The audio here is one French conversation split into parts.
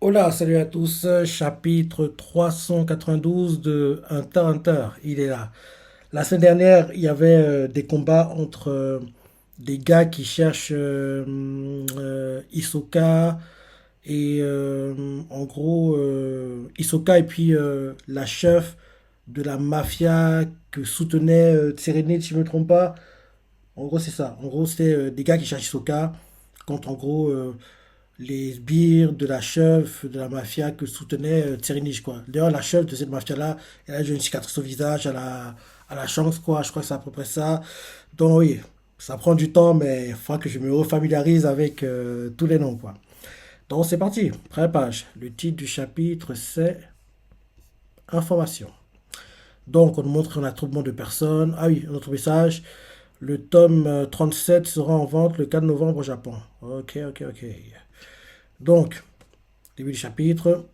Hola, salut à tous, chapitre 392 de Hunter x Hunter, il est là. La semaine dernière, il y avait des combats entre des gars qui cherchent Hisoka et en gros Hisoka et puis la chef de la mafia que soutenait Tserenei, si je ne me trompe pas. En gros, c'est ça. En gros, c'était des gars qui cherchent Hisoka contre en gros les sbires de la chef de la mafia que soutenait Tserenich, quoi. D'ailleurs, la chef de cette mafia-là, elle a déjà une cicatrice au visage, à la chance, quoi. Je crois que c'est à peu près ça. Donc, oui, ça prend du temps, mais il faudra que je me refamiliarise avec tous les noms, quoi. Donc, c'est parti. Première page. Le titre du chapitre, c'est Information. Donc, on nous montre un attroupement de personnes. Ah oui, un autre message. Le tome 37 sera en vente le 4 novembre au Japon. Ok, ok, ok. Donc, début du chapitre.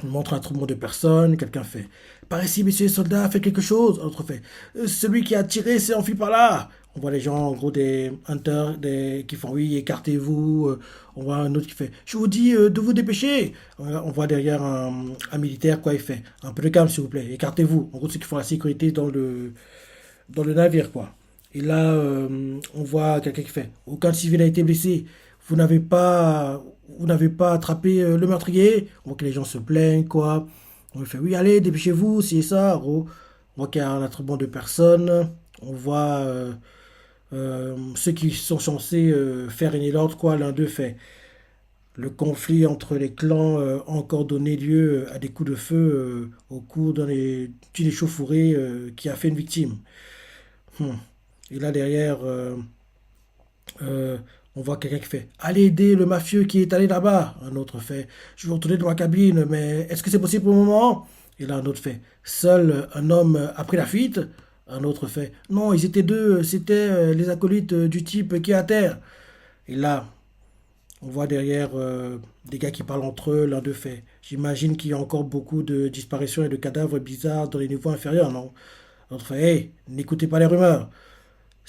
On montre un tremblement de personnes, quelqu'un fait par ici, messieurs les soldats, faites quelque chose. L'autre fait celui qui a tiré s'est enfui par là. On voit les gens, en gros, des hunters qui font oui, écartez-vous. On voit un autre qui fait je vous dis de vous dépêcher. On voit derrière un militaire, quoi, il fait un peu de calme, s'il vous plaît, écartez-vous. En gros, ceux qui font la sécurité dans le navire, quoi. Et là, on voit quelqu'un qui fait aucun civil a été blessé. Vous n'avez pas, vous n'avez pas attrapé le meurtrier. On voit que les gens se plaignent, quoi. On lui fait oui, allez, dépêchez-vous, c'est ça. En gros, on voit qu'il y a un attroupement de personnes. On voit ceux qui sont censés faire régner l'ordre, quoi. L'un d'eux fait le conflit entre les clans a encore donné lieu à des coups de feu au cours d'une échauffourée qui a fait une victime. Hmm. Et là derrière, euh, on voit quelqu'un qui fait allez aider le mafieux qui est allé là-bas. Un autre fait je vais retourner dans ma cabine, mais est-ce que c'est possible pour le moment? Et là un autre fait seul un homme a pris la fuite. Un autre fait non, ils étaient deux, c'était les acolytes du type qui est à terre. Et là, on voit derrière des gars qui parlent entre eux. L'un d'eux fait j'imagine qu'il y a encore beaucoup de disparitions et de cadavres bizarres dans les niveaux inférieurs, non? L'autre fait hey, n'écoutez pas les rumeurs.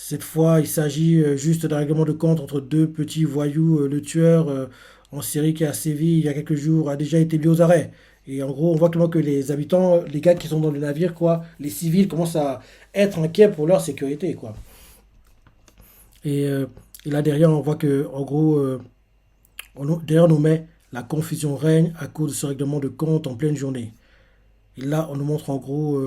Cette fois, il s'agit juste d'un règlement de compte entre deux petits voyous. Le tueur en série qui a sévi il y a quelques jours a déjà été mis aux arrêts. Et en gros, on voit clairement que les habitants, les gars qui sont dans le navire, quoi, les civils commencent à être inquiets pour leur sécurité, quoi. Et, euh, et là derrière, on voit que, en gros, derrière on nous met la confusion règne à cause de ce règlement de compte en pleine journée. Et là, on nous montre en gros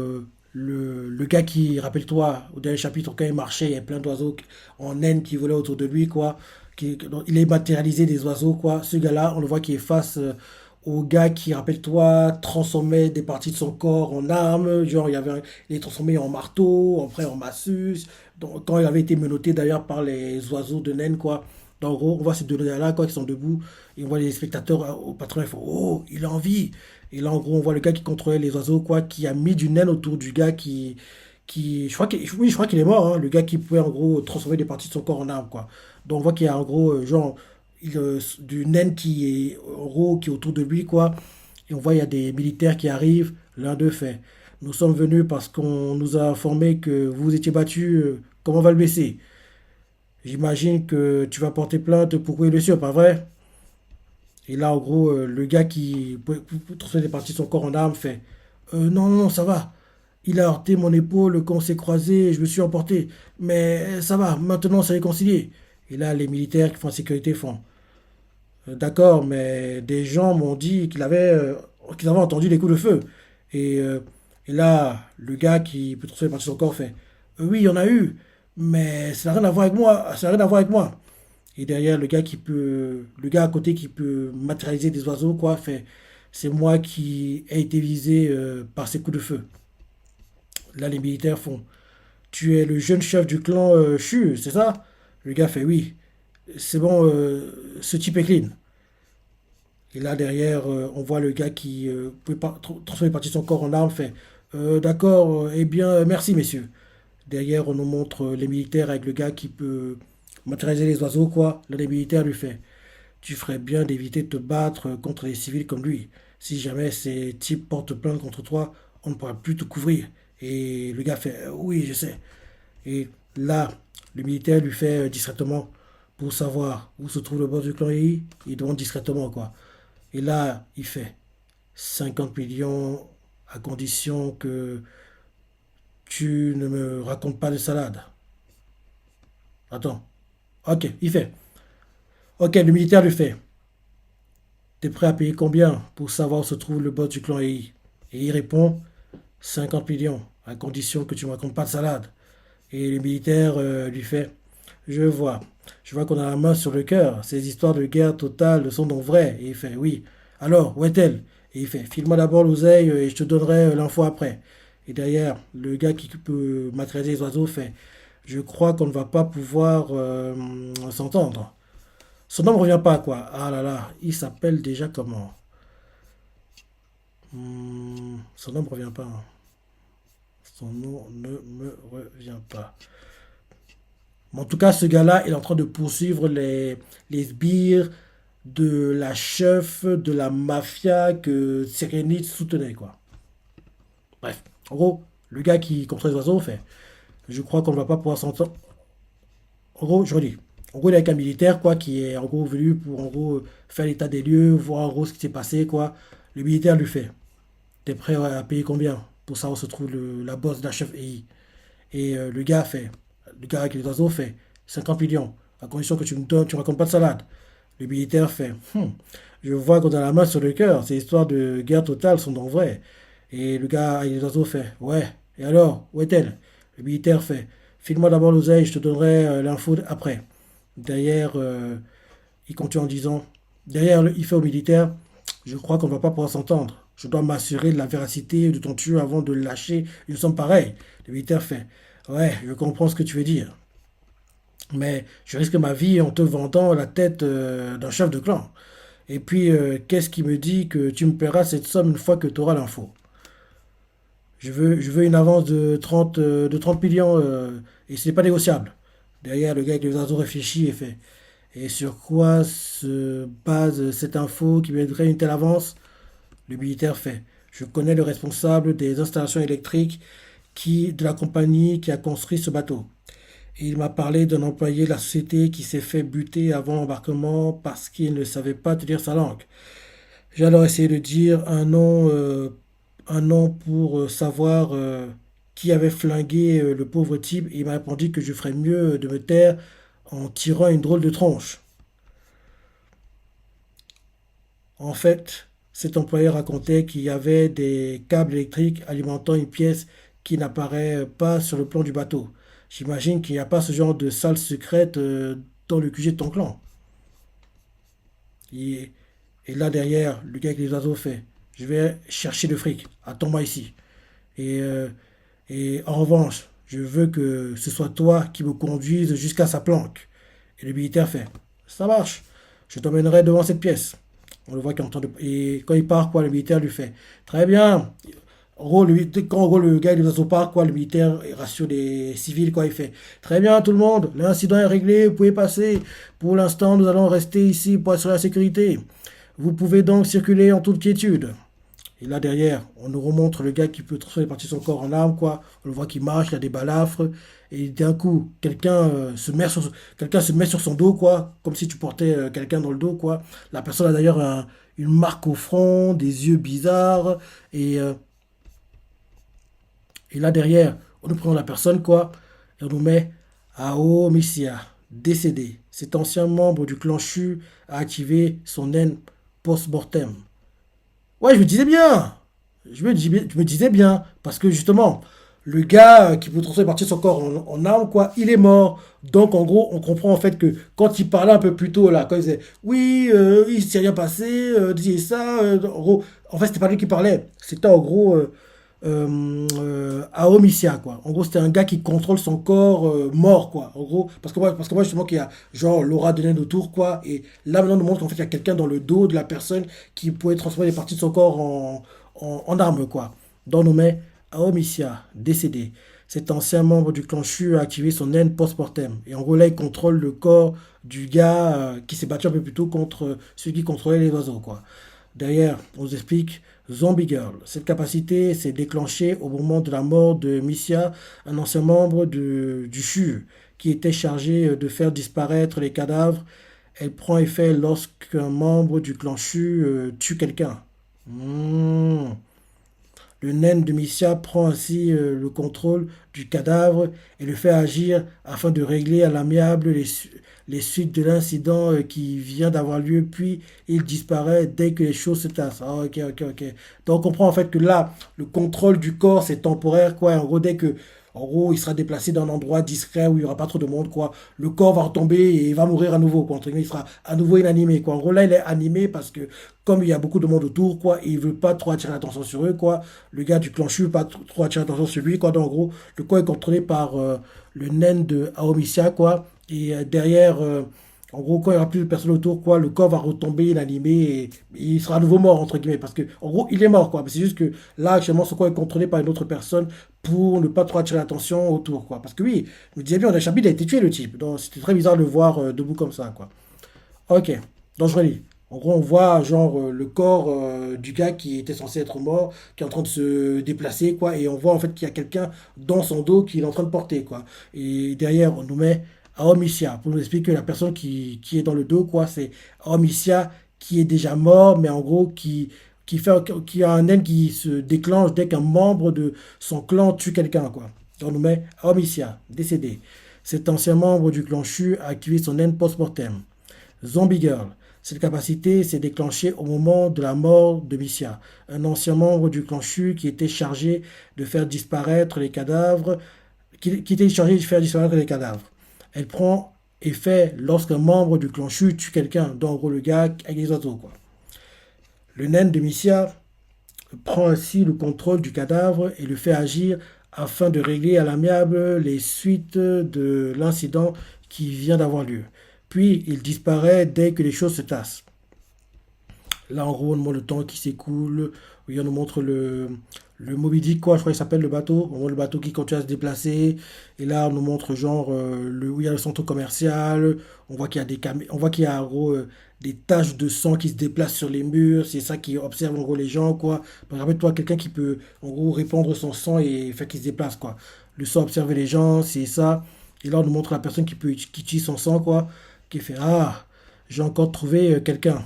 le gars qui, rappelle-toi, au dernier chapitre, quand il marchait, il y avait plein d'oiseaux en naine qui volaient autour de lui, quoi. Il est matérialisé des oiseaux, quoi. Ce gars-là, on le voit qui est face au gars qui, rappelle-toi, transformait des parties de son corps en armes. Genre, il est transformé en marteau, après en massue. Donc, quand il avait été menotté d'ailleurs par les oiseaux de naine, quoi. Donc, en gros, on voit ces deux gars-là, quoi, qui sont debout. Et on voit les spectateurs au patron, ils font oh, il a envie. Et là, en gros, on voit le gars qui contrôlait les oiseaux, quoi, qui a mis du naine autour du gars je crois oui, je crois qu'il est mort, hein, le gars qui pouvait, en gros, transformer des parties de son corps en arme, quoi. Donc, on voit qu'il y a, en gros, genre, du naine qui est, en gros, qui est autour de lui, quoi. Et on voit, il y a des militaires qui arrivent. L'un d'eux fait, nous sommes venus parce qu'on nous a informé que vous étiez battu. Comment on va le blesser? J'imagine que tu vas porter plainte pour couper le sûr, pas vrai? Et là, en gros, le gars qui pour transformer des parties de son corps en arme fait non, non, non, ça va. Il a heurté mon épaule quand on s'est croisé et je me suis emporté. Mais ça va, maintenant c'est réconcilié. Et là, les militaires qui font la sécurité font d'accord, mais des gens m'ont dit qu'ils avaient entendu les coups de feu. Et, euh, et là, le gars qui peut transformer des parties de son corps fait oui, il y en a eu, mais ça n'a rien à voir avec moi. Ça n'a rien à voir avec moi. Et derrière, le gars à côté qui peut matérialiser des oiseaux, quoi, fait, c'est moi qui ai été visé par ces coups de feu. Là, les militaires font, tu es le jeune chef du clan Chu, c'est ça? Le gars fait, oui, c'est bon, ce type est clean. Et là, derrière, on voit le gars qui peut pas transformer partie de son corps en arme, fait, d'accord, eh bien, merci, messieurs. Derrière, on nous montre les militaires avec le gars qui peut matérialiser les oiseaux, quoi. Là, les militaires lui fait, tu ferais bien d'éviter de te battre contre les civils comme lui. Si jamais ces types portent plainte contre toi, on ne pourra plus te couvrir. Et le gars fait oui, je sais. Et là, le militaire lui fait discrètement pour savoir où se trouve le boss du clan I. Il demande discrètement quoi. Et là, il fait 50 millions à condition que tu ne me racontes pas de salade. Attends. Ok, il fait. Ok, le militaire lui fait. T'es prêt à payer combien pour savoir où se trouve le boss du clan EI? Et il répond 50 millions, à condition que tu ne me racontes pas de salade. Et le militaire lui fait je vois. Je vois qu'on a la main sur le cœur. Ces histoires de guerre totale sont donc vraies. Et il fait oui. Alors, où est-elle? Et il fait file-moi d'abord l'oseille et je te donnerai l'info après. Et derrière, le gars qui peut matérialiser les oiseaux fait je crois qu'on ne va pas pouvoir s'entendre. Son nom ne revient pas, quoi. Ah là là, il s'appelle déjà comment? Son nom ne revient pas, hein. Son nom ne me revient pas. Mais en tout cas, ce gars-là, il est en train de poursuivre les sbires de la chef de la mafia que Serenit soutenait, quoi. Bref, en gros, le gars qui contrôle les oiseaux fait je crois qu'on ne va pas pouvoir s'entendre. En gros, je redis. En gros, il est avec un militaire, quoi, qui est en gros venu pour en gros faire l'état des lieux, voir en gros ce qui s'est passé, quoi. Le militaire lui fait t'es prêt à payer combien pour savoir où se trouve la boss de la chef EI? Et le gars avec les oiseaux fait 50 millions, à condition que tu me donnes, tu me racontes pas de salade. Le militaire fait je vois qu'on a la main sur le cœur, ces histoires de guerre totale sont donc vraies. Et le gars avec les oiseaux fait ouais, et alors, où est-elle? Le militaire fait file-moi d'abord l'oseille, je te donnerai l'info après. Derrière, il continue en disant derrière, il fait au militaire je crois qu'on ne va pas pouvoir s'entendre. Je dois m'assurer de la véracité de ton tueur avant de lâcher une somme pareille. Le militaire fait ouais, je comprends ce que tu veux dire. Mais je risque ma vie en te vendant la tête d'un chef de clan. Et puis, qu'est-ce qui me dit que tu me paieras cette somme une fois que tu auras l'info? Je veux une avance de 30 millions et ce n'est pas négociable. Derrière, le gars avec les oiseaux réfléchit et fait et sur quoi se base cette info qui me donnerait une telle avance? Le militaire fait je connais le responsable des installations électriques de la compagnie qui a construit ce bateau. Et il m'a parlé d'un employé de la société qui s'est fait buter avant l'embarquement parce qu'il ne savait pas tenir sa langue. J'ai alors essayé de dire un nom pour savoir qui avait flingué le pauvre type et il m'a répondu que je ferais mieux de me taire en tirant une drôle de tronche. En fait, cet employé racontait qu'il y avait des câbles électriques alimentant une pièce qui n'apparaît pas sur le plan du bateau. J'imagine qu'il n'y a pas ce genre de salle secrète dans le QG de ton clan. Et, et là derrière, le gars avec les oiseaux fait je vais chercher le fric, attends-moi ici. Et, euh, et en revanche, je veux que ce soit toi qui me conduise jusqu'à sa planque. Et le militaire fait ça marche, je t'emmènerai devant cette pièce. On le voit qu'il est en train de. Et quand il part, quoi, le militaire lui fait très bien. En gros, quand en gros, le gars il est dans part, quoi, le militaire il rassure les civils, quoi, il fait très bien tout le monde, l'incident est réglé, vous pouvez passer. Pour l'instant, nous allons rester ici pour assurer la sécurité. Vous pouvez donc circuler en toute quiétude. Et là derrière, on nous remontre le gars qui peut transformer partie de son corps en arme, quoi. On le voit qui marche, il a des balafres. Et d'un coup, quelqu'un se met sur son dos, quoi. Comme si tu portais quelqu'un dans le dos, quoi. La personne a d'ailleurs une marque au front, des yeux bizarres. Et là derrière, on nous prend la personne, quoi. Et on nous met Ao Missia, décédé. Cet ancien membre du clan Chu a activé son haine post-mortem. Ouais, je me disais bien. Je me disais bien. Parce que justement, le gars qui peut transformer partie de son corps en arme, quoi, il est mort. Donc, en gros, on comprend en fait que quand il parlait un peu plus tôt, là, quand il disait oui, il s'est rien passé, disait ça, en gros, en fait, c'était pas lui qui parlait. C'était en gros Aomicia, quoi. En gros, c'était un gars qui contrôle son corps mort, quoi. En gros, parce que moi justement, qu'il y a genre l'aura de naine autour, quoi. Et là, maintenant, on nous montre qu'en fait, il y a quelqu'un dans le dos de la personne qui pouvait transformer les parties de son corps en arme, quoi. Donc, on nous met Aomicia, décédé. Cet ancien membre du clan Chu a activé son haine post-mortem. Et en gros, là, il contrôle le corps du gars qui s'est battu un peu plus tôt contre celui qui contrôlait les oiseaux, quoi. Derrière, on nous explique Zombie Girl. Cette capacité s'est déclenchée au moment de la mort de Missia, un ancien membre du CHU, qui était chargé de faire disparaître les cadavres. Elle prend effet lorsqu'un membre du clan Shu tue quelqu'un. Hmm. Le naine de Missia prend ainsi le contrôle du cadavre et le fait agir afin de régler à l'amiable les suites de l'incident qui vient d'avoir lieu, puis il disparaît dès que les choses se tassent. Ah, ok, ok, ok. Donc on comprend en fait que là, le contrôle du corps, c'est temporaire, quoi. En gros, dès que, en gros, il sera déplacé dans un endroit discret où il n'y aura pas trop de monde, quoi. Le corps va retomber et il va mourir à nouveau, quoi. Entre guillemets, il sera à nouveau inanimé, quoi. En gros, là, il est animé parce que, comme il y a beaucoup de monde autour, quoi, il veut pas trop attirer l'attention sur eux, quoi. Le gars du clan Chu veut pas trop attirer l'attention sur lui, quoi. Donc, en gros, le corps est contrôlé par le naine de Aomissia, quoi. Et derrière, en gros, quand il n'y aura plus de personnes autour, quoi, le corps va retomber inanimé et il sera à nouveau mort, entre guillemets. Parce que, en gros, il est mort, quoi. Mais c'est juste que là, actuellement, ce corps est contrôlé par une autre personne pour ne pas trop attirer l'attention autour, quoi. Parce que oui, je me disais bien, on a Chabi, il a été tué, le type. Donc, c'était très bizarre de le voir debout comme ça, quoi. Ok, donc je relis. En gros, on voit genre le corps du gars qui était censé être mort, qui est en train de se déplacer, quoi, et on voit en fait qu'il y a quelqu'un dans son dos qui est en train de porter, quoi. Et derrière, on nous met Aomissia pour nous expliquer que la personne qui est dans le dos, quoi, c'est Aomissia qui est déjà mort, mais en gros qui a un aile qui se déclenche dès qu'un membre de son clan tue quelqu'un, quoi. Donc on nous met Aomissia, décédé. Cet ancien membre du clan Shu a activé son haine post-mortem. Zombie Girl. Cette capacité s'est déclenchée au moment de la mort de Missia, un ancien membre du clan Shu qui était chargé de faire disparaître les cadavres, qui était chargé de faire disparaître les cadavres. Elle prend effet lorsqu'un membre du clan Shu tue quelqu'un, donc en gros le gars avec les oiseaux, quoi. Le naine de Missia prend ainsi le contrôle du cadavre et le fait agir afin de régler à l'amiable les suites de l'incident qui vient d'avoir lieu. Puis il disparaît dès que les choses se tassent. Là, en gros, on montre le temps qui s'écoule. Oui, on nous montre le Moby Dick, quoi, je crois qu'il s'appelle le bateau. On voit le bateau qui continue à se déplacer. Et là, on nous montre genre où il y a le centre commercial. On voit qu'il y a on voit qu'il y a en gros des taches de sang qui se déplacent sur les murs. C'est ça qui observe en gros les gens, quoi. Rappelle-toi, quelqu'un qui peut en gros répandre son sang et faire qu'il se déplace, quoi. Le sang observer les gens, c'est ça. Et là, on nous montre la personne qui utilise son sang, quoi, qui fait ah, j'ai encore trouvé quelqu'un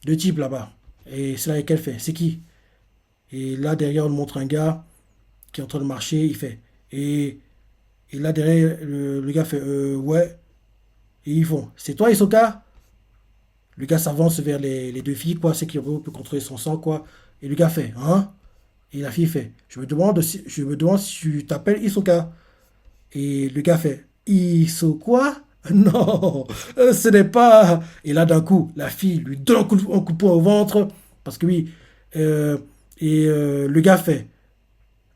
de type là-bas. Et c'est là qu'elle fait. C'est qui? Et là, derrière, on montre un gars qui est en train de marcher. Il fait. Et là, derrière, le gars fait ouais. Et ils font. C'est toi, Isoka? Le gars s'avance vers les deux filles, quoi. C'est qui peut contrôler son sang, quoi. Et le gars fait. Hein? Et la fille fait. Je me demande si tu t'appelles Isoka. Et le gars fait. Iso quoi? Non, ce n'est pas. Et là, d'un coup, la fille lui donne un coup de poing au ventre. Parce que oui. euh, le gars fait.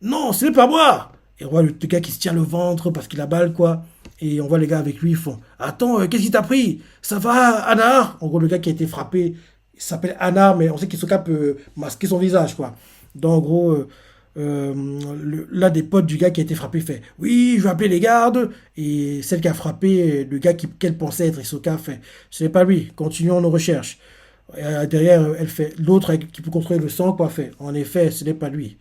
Non, ce n'est pas moi. Et on voit le gars qui se tient le ventre parce qu'il a balle, quoi. Et on voit les gars avec lui, ils font. Attends, qu'est-ce qui t'a pris? Ça va, Anna? En gros, le gars qui a été frappé, il s'appelle Anna, mais on sait qu'il se peut masquer son visage, quoi. Donc, en gros, l'un des potes du gars qui a été frappé fait oui, je vais appeler les gardes. Et celle qui a frappé, le gars qu'elle pensait être Isoka fait ce n'est pas lui, continuons nos recherches. Et, derrière, elle fait l'autre qui peut contrôler le sang, quoi, fait en effet, ce n'est pas lui.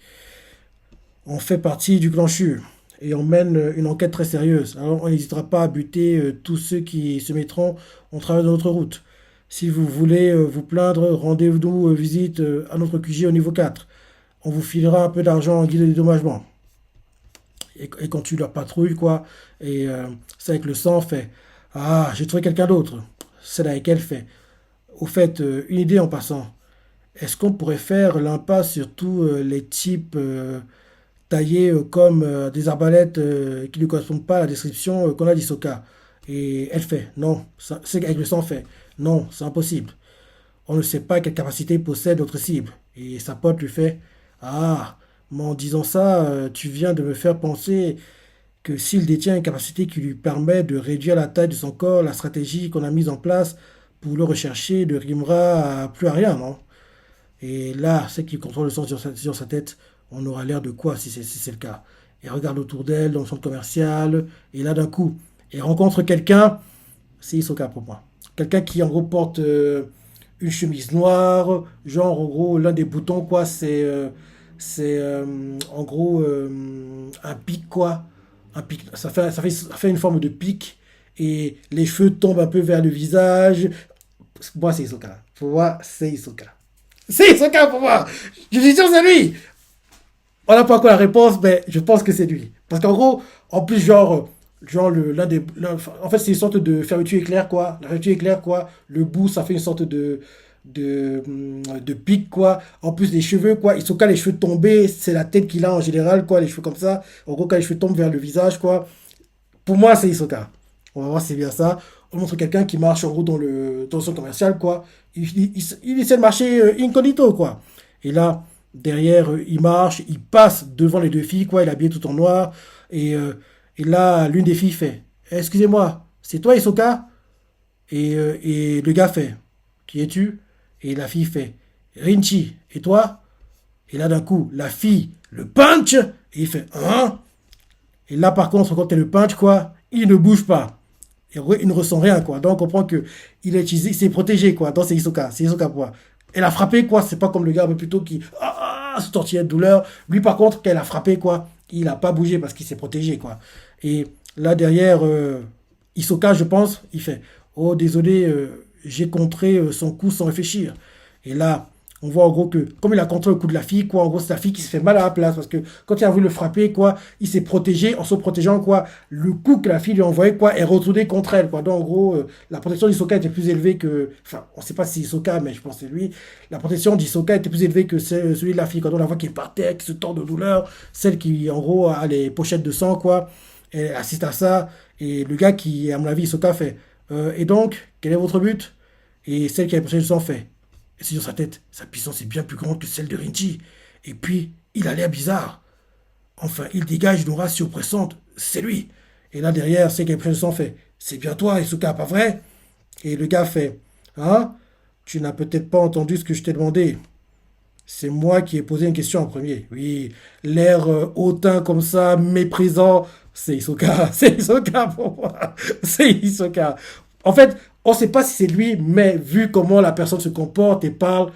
On fait partie du clan Chu et on mène une enquête très sérieuse. Alors on n'hésitera pas à buter tous ceux qui se mettront en travers de notre route. Si vous voulez vous plaindre, rendez-vous visite à notre QG au niveau 4. On vous filera un peu d'argent en guise de dédommagement. Et quand tu leur patrouilles, quoi, et c'est avec le sang, fait ah, j'ai trouvé quelqu'un d'autre. C'est avec elle, fait au fait, une idée en passant. Est-ce qu'on pourrait faire l'impasse sur tous les types taillés comme des arbalètes qui ne correspondent pas à la description qu'on a d'Isoka? Et elle fait non, c'est avec le sang fait non, c'est impossible. On ne sait pas quelle capacité possède notre cible. Et sa pote lui fait ah, mais en disant ça, tu viens de me faire penser que s'il détient une capacité qui lui permet de réduire la taille de son corps, la stratégie qu'on a mise en place pour le rechercher ne rimera plus à rien, non? Et là, celle qui contrôle le sang sur sa tête, on aura l'air de quoi si c'est le cas? Elle regarde autour d'elle, dans le centre commercial, et là d'un coup, elle rencontre quelqu'un, c'est Isoka pour moi. Quelqu'un qui en gros porte une chemise noire, genre en gros l'un des boutons quoi, c'est en gros un pic quoi, un pic, ça fait une forme de pic et les cheveux tombent un peu vers le visage, Pour moi, c'est Hisoka. Pour moi, c'est Hisoka. C'est Hisoka pour moi. Je suis sûr que c'est lui. On n'a pas encore la réponse, mais je pense que c'est lui. Parce qu'en gros, en plus, genre en fait, c'est une sorte de fermeture éclair, quoi. La fermeture éclair, quoi. Le bout, ça fait une sorte de pic, quoi. En plus, les cheveux, quoi. Hisoka, les cheveux tombés, c'est la tête qu'il a en général, quoi. Les cheveux comme ça. En gros, quand les cheveux tombent vers le visage, quoi. Pour moi, c'est Hisoka. On va voir si c'est bien ça. On montre quelqu'un qui marche en gros dans le centre commercial, quoi. Il essaie de marcher incognito, quoi. Et là, derrière, il marche, il passe devant les deux filles, quoi. Il est habillé tout en noir. Et là, l'une des filles fait: Excusez-moi, c'est toi, Hisoka? Et le gars fait: Qui es-tu? Et la fille fait: Rinchi. Et toi? Et là, d'un coup, la fille le punch. Et il fait: Hein? Et là, par contre, quand elle le punch, quoi, il ne bouge pas. Il ne ressent rien, quoi. Donc, on comprend que il s'est protégé, quoi. Donc, c'est Hisoka, quoi. Elle a frappé, quoi. C'est pas comme le gars, mais plutôt qui se tortillait de douleur. Lui, par contre, quand elle a frappé, quoi, il n'a pas bougé parce qu'il s'est protégé, quoi. Et là, derrière, Hisoka, je pense, il fait: Oh, désolé, j'ai contré son coup sans réfléchir. Et là, on voit en gros que, comme il a contré le coup de la fille, quoi, en gros, c'est la fille qui se fait mal à la place. Parce que quand il a voulu le frapper, quoi, il s'est protégé. En se protégeant, quoi, le coup que la fille lui a envoyé, quoi, est retourné contre elle, quoi. Donc, en gros, la protection d'Hisoka était plus élevée que. Enfin, on ne sait pas si Hisoka, mais je pense que c'est lui. La protection d'Hisoka était plus élevée que celui de la fille. Quand on la voit qui est par terre, qui se tord de douleur, celle qui, en gros, a les pochettes de sang, quoi, elle assiste à ça. Et le gars qui, à mon avis, Hisoka fait: Et donc, quel est votre but? Et celle qui a les pochettes de sang fait: Et c'est sur sa tête, sa puissance est bien plus grande que celle de Rinchi. Et puis, il a l'air bizarre. Enfin, il dégage une aura surpressante. C'est lui. Et là, derrière, c'est qu'elle prend fait: C'est bien toi, Isuka, pas vrai? Et le gars fait: Hein? Tu n'as peut-être pas entendu ce que je t'ai demandé. C'est moi qui ai posé une question en premier. Oui, l'air hautain comme ça, méprisant, c'est Hisoka. C'est Hisoka pour moi. C'est Hisoka. En fait, on ne sait pas si c'est lui, mais vu comment la personne se comporte et parle,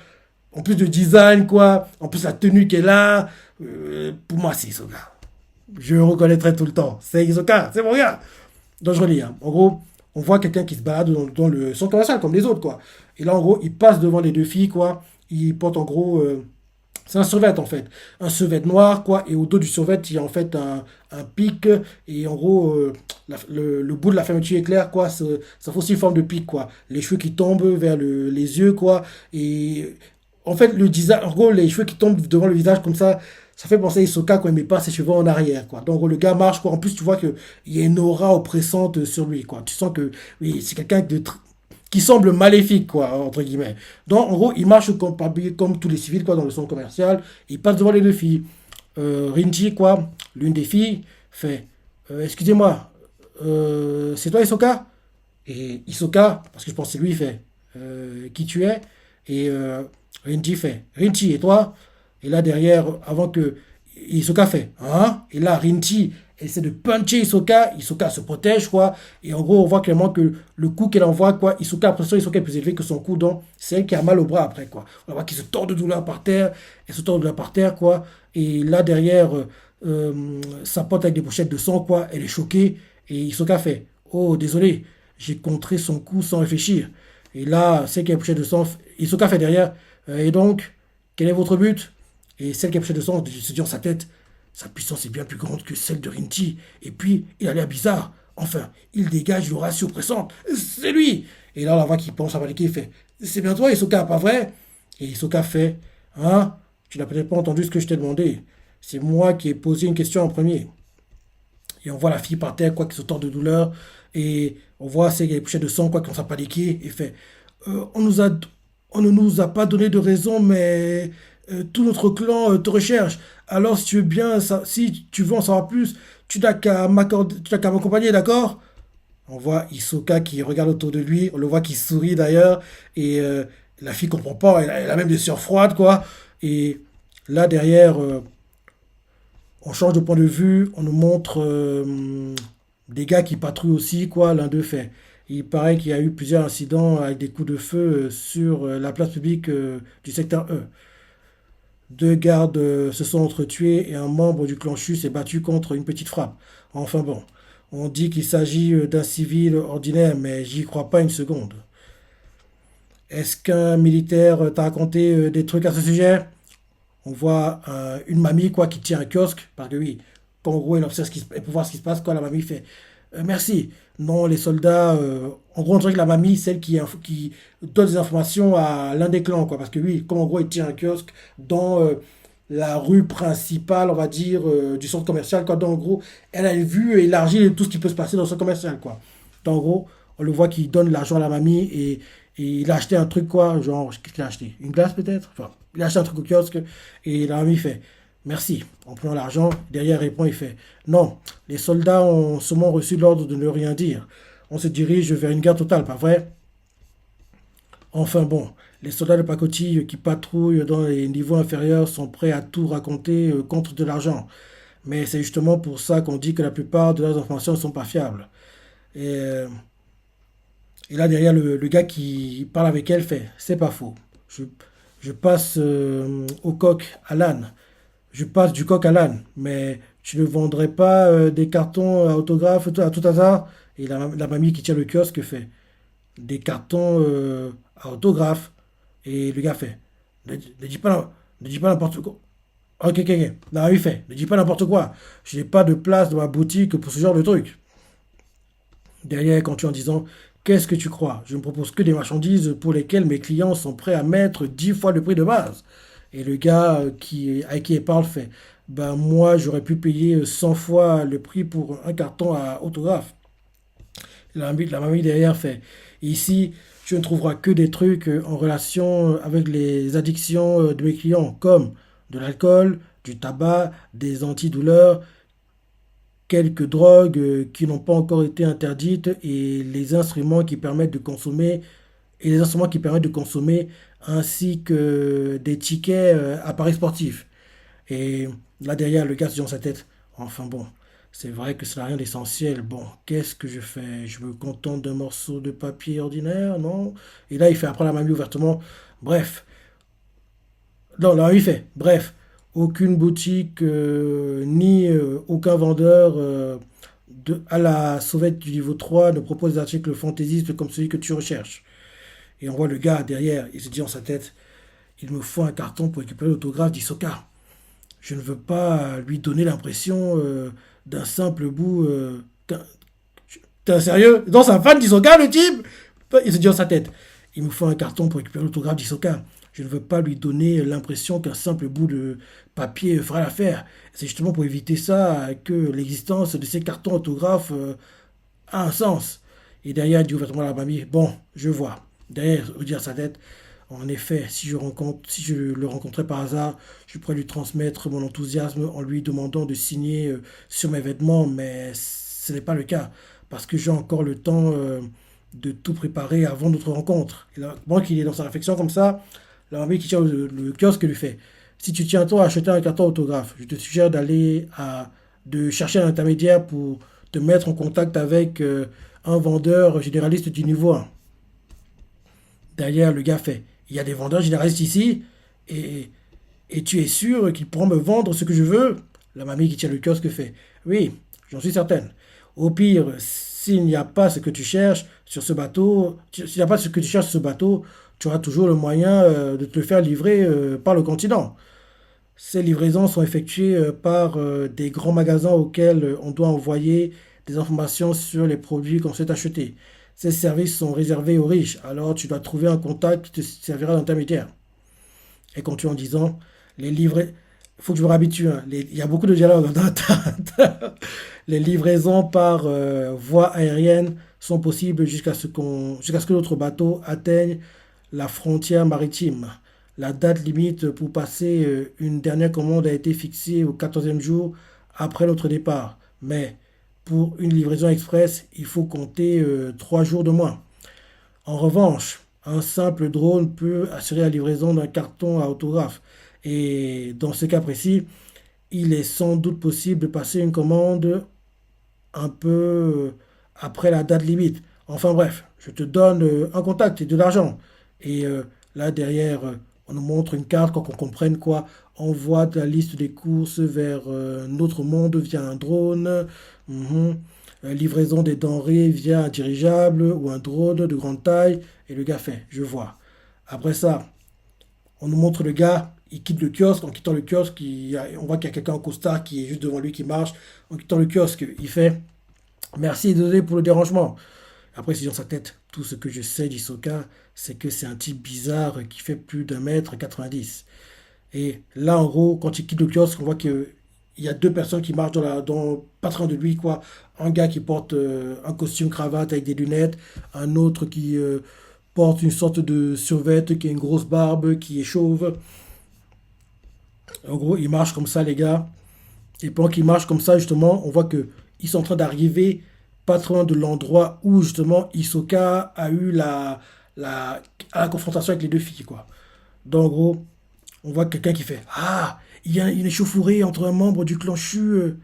en plus de design, quoi, en plus la tenue qu'elle a, pour moi, c'est Hisoka. Je le reconnaîtrai tout le temps. C'est Hisoka, c'est mon gars. Donc je relis, hein. En gros, on voit quelqu'un qui se balade dans le centre commercial comme les autres, quoi. Et là, en gros, il passe devant les deux filles, quoi. Il porte en gros. C'est un survêt en fait. Un survêt noir, quoi. Et au dos du survêt, il y a en fait un pic. Et en gros, le bout de la fermeture éclair, quoi. Ça fait aussi une forme de pic, quoi. Les cheveux qui tombent vers les yeux, quoi. Et en fait, le design, en gros, les cheveux qui tombent devant le visage comme ça fait penser à Hisoka quand il met pas ses cheveux en arrière, quoi. Donc, le gars marche, quoi. En plus, tu vois qu'il y a une aura oppressante sur lui, quoi. Tu sens que, oui, c'est quelqu'un qui semble maléfique, quoi, entre guillemets. Donc, en gros, il marche comme tous les civils, quoi, dans le centre commercial. Il passe devant les deux filles. Rinji, quoi, l'une des filles, fait: Excusez-moi, c'est toi, Hisoka? Et Hisoka, parce que je pense que c'est lui, fait: Qui tu es? Et Rinji fait: Rinji, et toi? Et là, derrière, avant que Hisoka fait: Hein? Et là, Rinji essaie de puncher Hisoka. Hisoka se protège, quoi. Et en gros, on voit clairement que le coup qu'elle envoie, quoi, Hisoka, après ça, Hisoka est plus élevé que son coup, donc c'est elle qui a mal au bras après, quoi. On voit qu'il se tord de douleur par terre. Elle se tord de douleur par terre, quoi. Et là, derrière, sa pote avec des pochettes de sang, quoi, elle est choquée. Et Hisoka fait: Oh, désolé, j'ai contré son coup sans réfléchir. Et là, celle qui a les pochettes de sang, Hisoka fait derrière: Et donc, quel est votre but? Et celle qui a pochettes de sang se dit dans sa tête: Sa puissance est bien plus grande que celle de Rinchi. Et puis, il a l'air bizarre. Enfin, il dégage une aura surpressante. C'est lui! Et là, on la voit qui pense à paniquer, il fait: C'est bien toi, Hisoka, pas vrai? Et Hisoka fait: Hein? Tu n'as peut-être pas entendu ce que je t'ai demandé. C'est moi qui ai posé une question en premier. Et on voit la fille par terre, quoi, qui se tord de douleur. Et on voit celle qui a les pochettes de sang, quoi, qui commence à paniquer. Et fait: on ne nous a pas donné de raison, mais tout notre clan te recherche. Alors, si tu veux bien, si tu veux en savoir plus, tu n'as qu'à m'accompagner, d'accord? On voit Hisoka qui regarde autour de lui, on le voit qui sourit d'ailleurs, et la fille comprend pas, elle a même des sueurs froides, quoi. Et là, derrière, on change de point de vue, on nous montre des gars qui patrouillent aussi, quoi. L'un d'eux fait: Il paraît qu'il y a eu plusieurs incidents avec des coups de feu sur la place publique du secteur E. Deux gardes se sont entretués et un membre du clan Chu s'est battu contre une petite frappe. Enfin bon, on dit qu'il s'agit d'un civil ordinaire, mais j'y crois pas une seconde. Est-ce qu'un militaire t'a raconté des trucs à ce sujet? On voit une mamie quoi qui tient un kiosque, parce que oui, quand en gros elle observe elle peut voir ce qui se passe, quoi, la mamie fait merci. Non, les soldats, en gros on dirait que la mamie, celle qui donne des informations à l'un des clans, quoi, parce que oui, comme en gros il tient un kiosque dans la rue principale, on va dire, du centre commercial, quoi, donc en gros elle a une vue élargie de tout ce qui peut se passer dans le centre commercial, quoi. Donc en gros, on le voit qu'il donne l'argent à la mamie et il a acheté un truc, quoi, genre, qu'est-ce qu'il a acheté? Une glace peut-être? Enfin, il a acheté un truc au kiosque et la mamie fait merci. En prenant l'argent, derrière il répond, il fait non, les soldats ont seulement reçu l'ordre de ne rien dire. On se dirige vers une guerre totale, pas vrai? Enfin bon, les soldats de pacotille qui patrouillent dans les niveaux inférieurs sont prêts à tout raconter contre de l'argent. Mais c'est justement pour ça qu'on dit que la plupart de leurs informations ne sont pas fiables. Et, euh, et là, derrière, le gars qui parle avec elle fait c'est pas faux. Je, je passe au coq à l'âne. Je passe du coq à l'âne. Mais tu ne vendrais pas des cartons à autographe à tout hasard? Et la mamie qui tient le kiosque fait des cartons à autographe. Et le gars fait ne dis pas, ne dis pas n'importe quoi. Ok, ok, ok. Non, il fait ne dis pas n'importe quoi. Je n'ai pas de place dans ma boutique pour ce genre de truc. Derrière, il continue en disant qu'est-ce que tu crois? Je ne propose que des marchandises pour lesquelles mes clients sont prêts à mettre 10 fois le prix de base. Et le gars à qui il parle fait ben moi j'aurais pu payer 100 fois le prix pour un carton à autographe. La mamie derrière fait ici tu ne trouveras que des trucs en relation avec les addictions de mes clients comme de l'alcool, du tabac, des antidouleurs, quelques drogues qui n'ont pas encore été interdites et les instruments qui permettent de consommer ainsi que des tickets à paris sportifs. Et là derrière le gars se dit dans sa tête enfin bon, c'est vrai que ça n'a rien d'essentiel. Bon, qu'est-ce que je fais? Je me contente d'un morceau de papier ordinaire, non? Et là il fait après la mamie ouvertement bref, non, là, il fait. Bref, aucune boutique ni aucun vendeur à la sauvette du niveau 3 ne propose des articles fantaisistes comme celui que tu recherches. Et on voit le gars derrière, il se dit en sa tête, il me faut un carton pour récupérer l'autographe d'Isoka. Je ne veux pas lui donner l'impression d'un simple bout. T'es sérieux? Non, c'est un fan d'Isoka, le type? Il se dit en sa tête, il me faut un carton pour récupérer l'autographe d'Isoka. Je ne veux pas lui donner l'impression qu'un simple bout de papier fera l'affaire. C'est justement pour éviter ça que l'existence de ces cartons autographes a un sens. Et derrière, il dit ouvertement à la mamie, bon, je vois. Derrière, il dit à sa tête, en effet, si je le rencontrais par hasard, je pourrais lui transmettre mon enthousiasme en lui demandant de signer sur mes vêtements, mais ce n'est pas le cas, parce que j'ai encore le temps de tout préparer avant notre rencontre. Et là, moi qui est dans sa réflexion comme ça, la mamie qui tient le kiosque lui fait, si tu tiens toi à acheter un carton autographe, je te suggère de chercher un intermédiaire pour te mettre en contact avec un vendeur généraliste du niveau 1. Derrière, le gars fait, il y a des vendeurs généralistes ici, et, et tu es sûr qu'ils pourront me vendre ce que je veux? La mamie qui tient le kiosque fait, oui, j'en suis certaine. Au pire, s'il n'y a pas ce que tu cherches sur ce bateau, s'il n'y a pas ce que tu cherches sur ce bateau, tu auras toujours le moyen de te le faire livrer par le continent. Ces livraisons sont effectuées par des grands magasins auxquels on doit envoyer des informations sur les produits qu'on souhaite acheter. Ces services sont réservés aux riches, alors tu dois trouver un contact qui te servira d'intermédiaire. Et continue en disant, les livrets, il faut que je me réhabitue, hein. Il y a beaucoup de dialogues les livraisons par voie aérienne sont possibles jusqu'à ce que notre bateau atteigne la frontière maritime. La date limite pour passer une dernière commande a été fixée au 14e jour après notre départ. Mais pour une livraison express, il faut compter 3 jours de moins. En revanche, un simple drone peut assurer la livraison d'un carton à autographe. Et dans ce cas précis, il est sans doute possible de passer une commande un peu après la date limite. Enfin bref, je te donne un contact et de l'argent. Et là derrière, on nous montre une carte pour qu'on comprenne quoi. On voit la liste des courses vers notre monde via un drone. Mhm. Livraison des denrées via un dirigeable ou un drone de grande taille. Et le gars fait, je vois. Après ça, on nous montre le gars, il quitte le kiosque. En quittant le kiosque, on voit qu'il y a quelqu'un en costard qui est juste devant lui qui marche. En quittant le kiosque, il fait merci et désolé pour le dérangement. Après, c'est dans sa tête. Tout ce que je sais d'Hisoka, c'est que c'est un type bizarre qui fait plus d'un mètre 90. Et là, en gros, quand il quitte le kiosque, on voit qu'il y a deux personnes qui marchent pas très loin de lui, quoi. Un gars qui porte un costume cravate avec des lunettes, un autre qui porte une sorte de survêt, qui a une grosse barbe, qui est chauve. En gros, ils marchent comme ça, les gars. Et pendant qu'ils marchent comme ça, justement, on voit que ils sont en train d'arriver pas très loin de l'endroit où, justement, Hisoka a eu la, la confrontation avec les deux filles, quoi. Donc, en gros, on voit quelqu'un qui fait ah, il y a une échauffourée entre un membre du clan Chu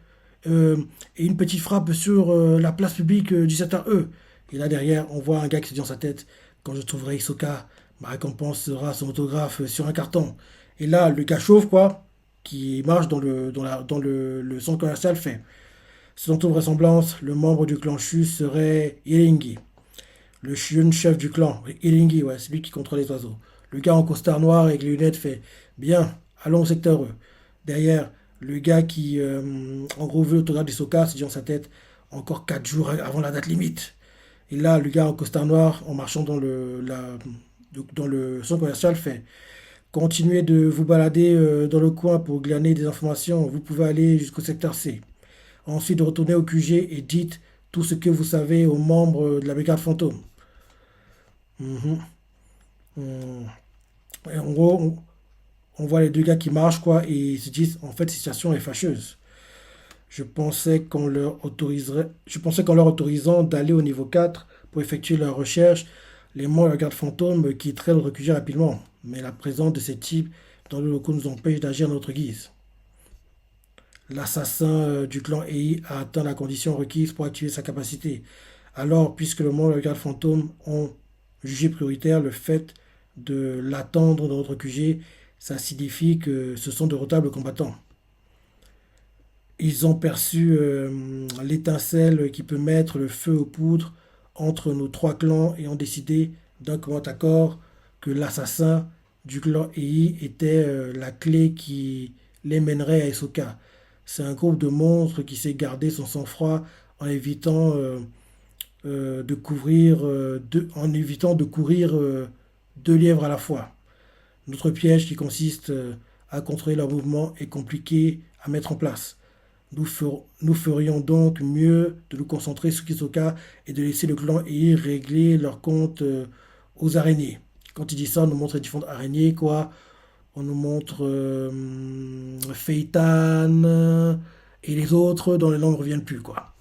euh, et une petite frappe sur la place publique du secteur E. Et là, derrière, on voit un gars qui se dit dans sa tête quand je trouverai Hisoka, ma récompense sera son autographe sur un carton. Et là, le gars chauve, quoi, qui marche dans le centre commercial, fait selon toute vraisemblance, le membre du clan Chu serait Iringi, le jeune chef du clan. Iringi, ouais, c'est lui qui contrôle les oiseaux. Le gars en costard noir avec les lunettes fait bien, allons au secteur E. Derrière, le gars qui, en gros, veut l'autographe d'Hisoka, se dit dans sa tête encore 4 jours avant la date limite. Et là, le gars en costard noir, en marchant dans le centre commercial, fait continuez de vous balader dans le coin pour glaner des informations. Vous pouvez aller jusqu'au secteur C. Ensuite, retournez au QG et dites tout ce que vous savez aux membres de la brigade fantôme. Mhm. Mm. Et en gros, on voit les deux gars qui marchent, quoi, et ils se disent, en fait, cette situation est fâcheuse. Je pensais qu'en leur autorisant d'aller au niveau 4 pour effectuer leurs recherches, les membres de la garde fantôme quitteraient le QG rapidement. Mais la présence de ces types dans le locaux nous empêche d'agir à notre guise. L'assassin du clan EI a atteint la condition requise pour activer sa capacité. Alors, puisque le monde et le garde fantôme ont jugé prioritaire le fait de l'attendre dans notre QG, ça signifie que ce sont de retables combattants. Ils ont perçu l'étincelle qui peut mettre le feu aux poudres entre nos trois clans et ont décidé d'un commun accord que l'assassin du clan EI était la clé qui les mènerait à Hisoka. C'est un groupe de monstres qui sait garder son sang-froid en évitant en évitant de courir deux lièvres à la fois. Notre piège qui consiste à contrôler leur mouvement est compliqué à mettre en place. Nous ferions donc mieux de nous concentrer sur Kisoka et de laisser le clan EI régler leur compte aux araignées. Quand il dit ça, on nous montre les différentes araignées, quoi. On nous montre Feitan et les autres dont les noms ne reviennent plus, quoi.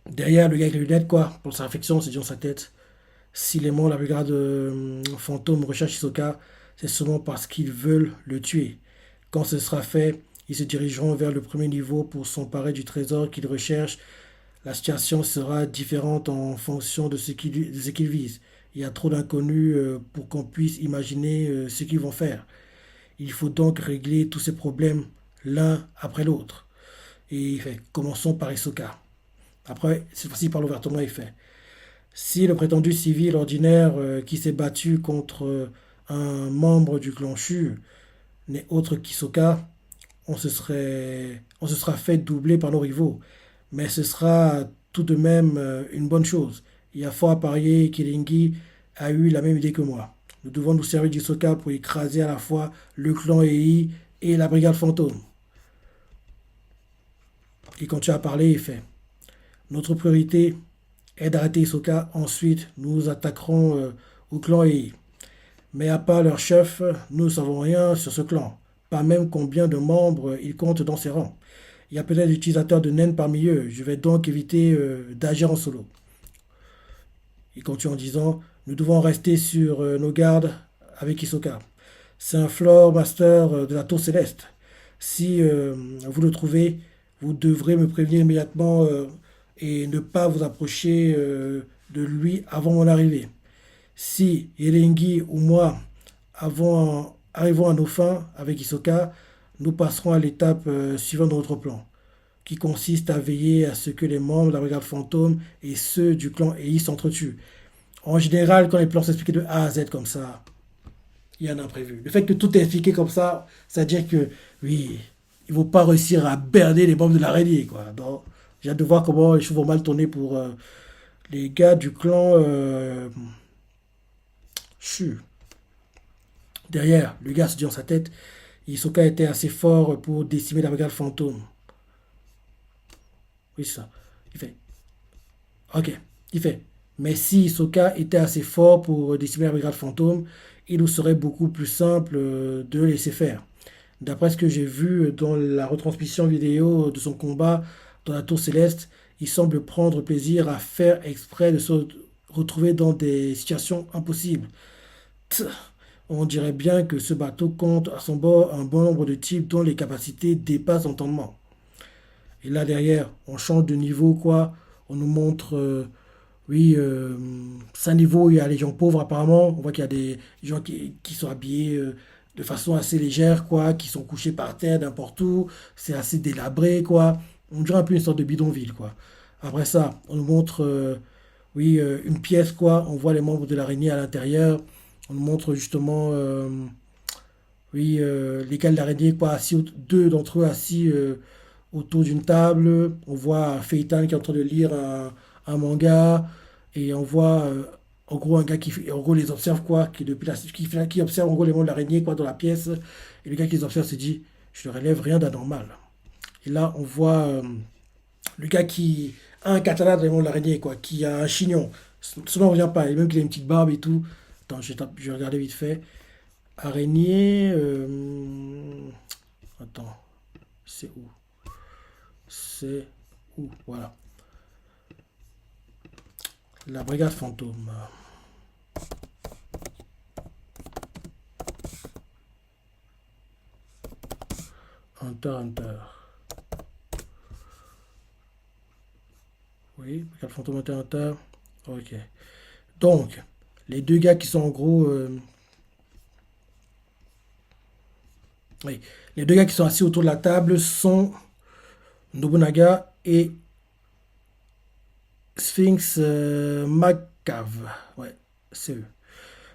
Derrière, le gars avec les lunettes, quoi, pour sa réflexion, c'est dit dans sa tête. Si les membres de la brigade fantôme recherchent Hisoka, c'est seulement parce qu'ils veulent le tuer. Quand ce sera fait, ils se dirigeront vers le premier niveau pour s'emparer du trésor qu'ils recherchent. La situation sera différente en fonction de ce qu'ils visent. Il y a trop d'inconnus pour qu'on puisse imaginer ce qu'ils vont faire. Il faut donc régler tous ces problèmes l'un après l'autre. Et il fait, commençons par Hisoka. Après, cette fois-ci, il parle ouvertement, il fait, si le prétendu civil ordinaire qui s'est battu contre un membre du clan Shu n'est autre qu'Hisoka, on se sera fait doubler par nos rivaux. Mais ce sera tout de même une bonne chose. Il y a fort à parier qu'Ilingi a eu la même idée que moi. Nous devons nous servir d'Hisoka pour écraser à la fois le clan EI et la brigade fantôme. Il continue à parler et fait notre priorité est d'arrêter Hisoka. Ensuite, nous nous attaquerons au clan EI. Mais à part leur chef, nous ne savons rien sur ce clan. Pas même combien de membres il compte dans ses rangs. Il y a peut-être des utilisateurs de naines parmi eux. Je vais donc éviter d'agir en solo. Il continue en disant nous devons rester sur nos gardes avec Hisoka. C'est un floor master de la tour céleste. Si vous le trouvez, vous devrez me prévenir immédiatement et ne pas vous approcher de lui avant mon arrivée. Si Elengi ou moi arrivons à nos fins avec Hisoka, nous passerons à l'étape suivante de notre plan, qui consiste à veiller à ce que les membres de la brigade fantôme et ceux du clan EI s'entretuent. En général, quand les plans sont expliqués de A à Z comme ça, il y a un imprévu. Le fait que tout est expliqué comme ça, c'est-à-dire que, oui, ils vont pas réussir à berner les membres de l'araignée, quoi. Donc, j'ai hâte de voir comment les choses vont mal tourner pour les gars du clan Shu. Derrière, le gars se dit dans sa tête, Hisoka était assez fort pour décimer la brigade fantôme. Oui, c'est ça. Il fait, ok. Il fait, mais si Hisoka était assez fort pour décimer la brigade fantôme, il nous serait beaucoup plus simple de le laisser faire. D'après ce que j'ai vu dans la retransmission vidéo de son combat dans la tour céleste, il semble prendre plaisir à faire exprès de se retrouver dans des situations impossibles. Tch, on dirait bien que ce bateau compte à son bord un bon nombre de types dont les capacités dépassent l'entendement. Et là derrière, on change de niveau quoi. On nous montre, oui, 5 niveaux, il y a les gens pauvres apparemment. On voit qu'il y a des gens qui sont habillés de façon assez légère quoi, qui sont couchés par terre n'importe où. C'est assez délabré quoi. On dirait un peu une sorte de bidonville quoi. Après ça, on nous montre, oui, une pièce quoi. On voit les membres de l'araignée à l'intérieur. On nous montre justement, oui, les gars de l'araignée quoi, deux d'entre eux assis autour d'une table. On voit Feitan qui est en train de lire un manga. Et on voit en gros un gars qui en gros les observe quoi, qui, depuis qui observe en gros les membres de l'araignée quoi dans la pièce. Et le gars qui les observe se dit, je ne relève rien d'anormal. Et là on voit le gars qui a un katana dans les membres de l'araignée quoi, qui a un chignon. Souvent on ne revient pas, et même qu'il a une petite barbe et tout. Attends, je vais regarder vite fait. Araignée. Attends, c'est où? C'est où? Voilà. La brigade fantôme. Hunter, Hunter. Oui, brigade fantôme, Hunter, Hunter. Ok. Donc, les deux gars qui sont en gros. Oui, les deux gars qui sont assis autour de la table sont Nobunaga et Sphinx Macave. Ouais, c'est eux.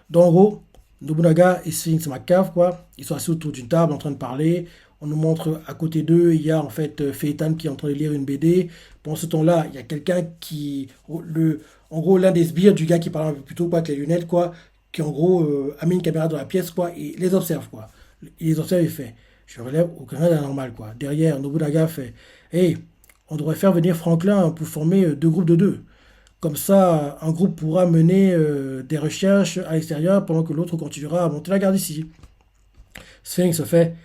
Donc, en gros, Nobunaga et Sphinx Macave, quoi, ils sont assis autour d'une table en train de parler. On nous montre à côté d'eux, il y a en fait Feitan qui est en train de lire une BD. Pendant ce temps-là, il y a quelqu'un qui. En gros, l'un des sbires du gars qui parle un peu plus tôt, quoi, avec les lunettes, quoi, qui en gros a mis une caméra dans la pièce, quoi, et les observe, quoi. Il les observe et fait je relève aucun d'anormal, quoi. Derrière, Nobunaga fait hey, on devrait faire venir Franklin pour former deux groupes de deux. Comme ça, un groupe pourra mener des recherches à l'extérieur pendant que l'autre continuera à monter la garde ici. Sphinx fait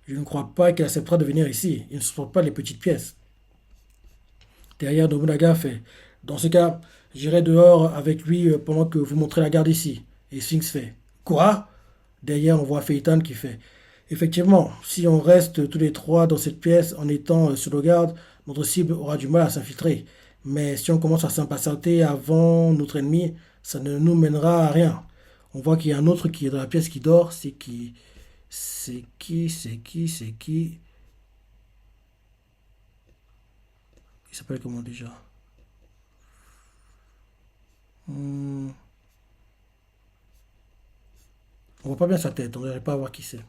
je ne crois pas qu'il acceptera de venir ici. Il ne supporte pas les petites pièces. Derrière, Nobunaga fait dans ce cas, j'irai dehors avec lui pendant que vous montrez la garde ici. Et Sphinx fait quoi? Derrière, on voit Feitan qui fait effectivement, si on reste tous les trois dans cette pièce en étant sur nos gardes, notre cible aura du mal à s'infiltrer. Mais si on commence à s'impatienter avant notre ennemi, ça ne nous mènera à rien. On voit qu'il y a un autre qui est dans la pièce qui dort. C'est qui? C'est qui? C'est qui? C'est qui? Il s'appelle comment déjà? Hmm, On voit pas bien sa tête, on n'arrive pas à voir qui c'est.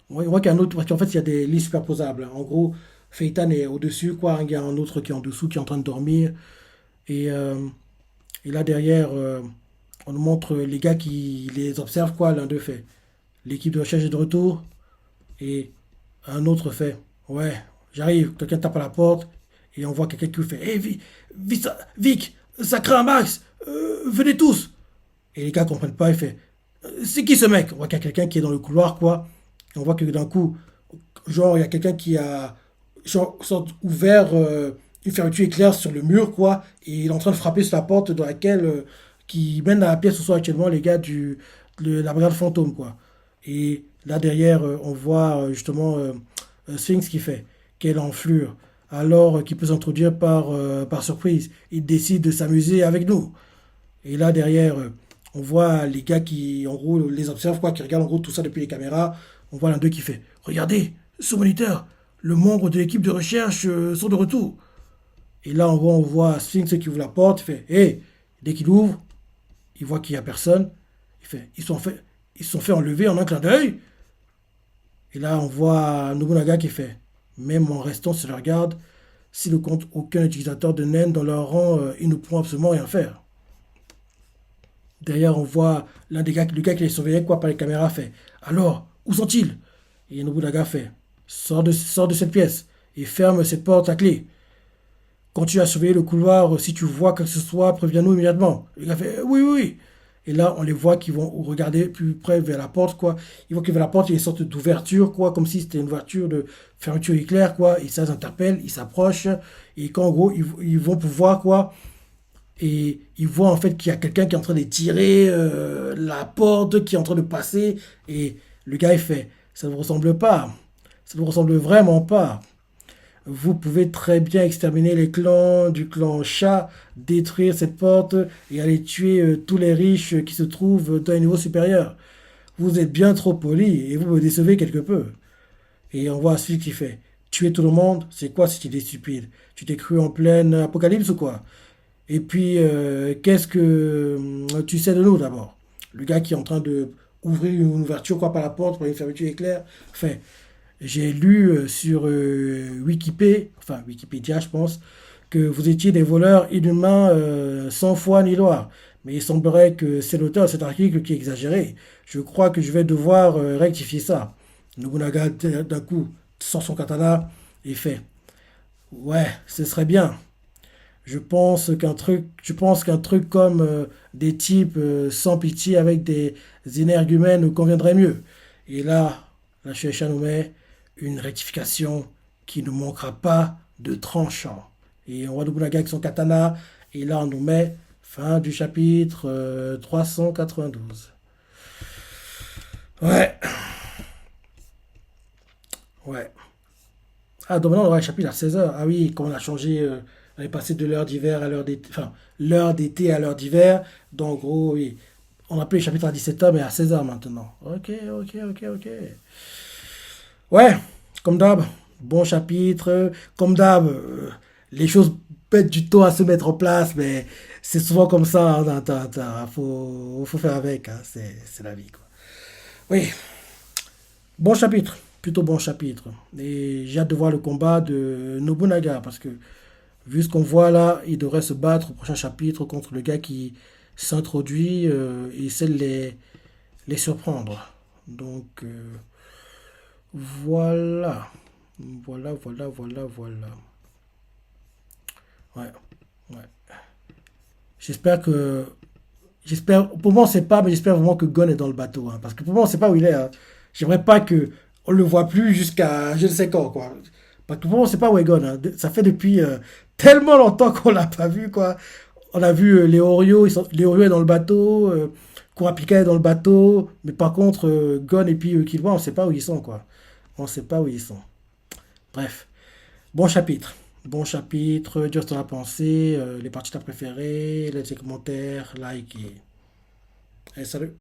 On voit qu'il y a un autre, parce qu'en fait, il y a des lits superposables, hein. En gros, Feitan est au-dessus, quoi. Il y a un autre qui est en dessous, qui est en train de dormir. Et, euh, et là, derrière, on nous montre les gars qui les observent, quoi. L'un d'eux fait l'équipe de recherche est de retour. Et un autre fait ouais, j'arrive. Quelqu'un tape à la porte. Et on voit quelqu'un qui fait hé, Vic, ça craint un max. Venez tous. Et les gars comprennent pas. Il fait c'est qui ce mec? On voit qu'il y a quelqu'un qui est dans le couloir, quoi. Et on voit que d'un coup, genre, il y a quelqu'un qui a genre, ouvert une fermeture éclair sur le mur, quoi. Et il est en train de frapper sur la porte dans laquelle, qui mène à la pièce où sont actuellement les gars de la brigade fantôme, quoi. Et là, derrière, on voit justement Sphinx qui fait quelle enflure. Alors qu'il peut s'introduire par surprise. Il décide de s'amuser avec nous. Et là, derrière, on voit les gars qui, en gros, les observent, quoi, qui regardent en gros tout ça depuis les caméras. On voit l'un d'eux qui fait regardez, ce moniteur, le membre de l'équipe de recherche sont de retour. Et là, en gros, on voit Sphinx qui ouvre la porte, il fait hé, dès qu'il ouvre, il voit qu'il n'y a personne. Ils se sont fait enlever en un clin d'œil. Et là, on voit Nobunaga qui fait, même en restant sur leur garde, s'ils ne comptent aucun utilisateur de naine dans leur rang, ils ne pourront absolument rien faire. Derrière, on voit l'un des gars, le gars qui les surveillait quoi, par les caméras fait, alors, où sont-ils? Et Nobunaga fait, sors de cette pièce et ferme cette porte à clé. Continue à surveiller le couloir. Si tu vois que ce soit, préviens-nous immédiatement. Le gars fait oui, oui, oui. Et là, on les voit qui vont regarder plus près vers la porte, quoi. Ils voient que vers la porte, il y a une sorte d'ouverture, quoi, comme si c'était une ouverture de fermeture éclair, quoi. Et ça les interpelle, ils s'approchent. Et quand, en gros, ils vont pouvoir, quoi. Et ils voient, en fait, qu'il y a quelqu'un qui est en train de tirer la porte, qui est en train de passer. Et le gars, il fait, ça ne vous ressemble pas. Ça ne vous ressemble vraiment pas. Vous pouvez très bien exterminer les clans du clan chat, détruire cette porte et aller tuer tous les riches qui se trouvent dans un niveau supérieur. Vous êtes bien trop poli et vous me décevez quelque peu. Et on voit celui qui fait tuer tout le monde, c'est quoi cette idée stupide? Tu t'es cru en pleine apocalypse ou quoi? Et puis, qu'est-ce que tu sais de nous d'abord? Le gars qui est en train de ouvrir une ouverture quoi, par la porte pour une fermeture éclair fait j'ai lu sur Wikipédia, enfin Wikipédia je pense, que vous étiez des voleurs inhumains sans foi ni loi. Mais il semblerait que c'est l'auteur de cet article qui est exagéré. Je crois que je vais devoir rectifier ça. Nobunaga d'un coup sort son katana et fait ouais, ce serait bien. Je pense qu'un truc comme des types sans pitié avec des énergumènes nous conviendrait mieux. Et là, la Shueisha nous met une rectification qui ne manquera pas de tranchant. Et on voit Nobunaga avec son katana. Et là, on nous met fin du chapitre 392. Ouais, ouais. Ah, donc maintenant, on aura le chapitre à 16 heures. Ah oui, quand on a changé, on est passé de l'heure d'hiver à l'heure d'été, enfin, l'heure d'été à l'heure d'hiver. Donc, en gros, oui, on a plus le chapitre à 17 heures, mais à 16 heures maintenant. Ok, ok, ok, ok. Ouais, comme d'hab, bon chapitre. Comme d'hab, les choses mettent du temps à se mettre en place, mais c'est souvent comme ça. Hein, faut faire avec. Hein, c'est la vie, quoi. Oui, bon chapitre. Plutôt bon chapitre. Et j'ai hâte de voir le combat de Nobunaga, parce que vu ce qu'on voit là, il devrait se battre au prochain chapitre contre le gars qui s'introduit et essaie de les surprendre. Donc, voilà. Voilà, voilà, voilà, voilà. Ouais, ouais. J'espère que. J'espère. Pour moi, on sait pas, mais j'espère vraiment que Gon est dans le bateau. Hein, parce que pour moi, on sait pas où il est. Hein. J'aimerais pas que on le voit plus jusqu'à je ne sais quand, quoi. Parce que pour moi, on sait pas où est Gon. Hein. Ça fait depuis tellement longtemps qu'on l'a pas vu, quoi. On a vu les Oreos, les Oreos est dans le bateau, Kurapika est dans le bateau, mais par contre, Gon et puis Killua, on sait pas où ils sont, quoi. On sait pas où ils sont. Bref. Bon chapitre. Bon chapitre, Just en a pensé, les parties que t'as préférées, laissez commentaires, like et... Allez, salut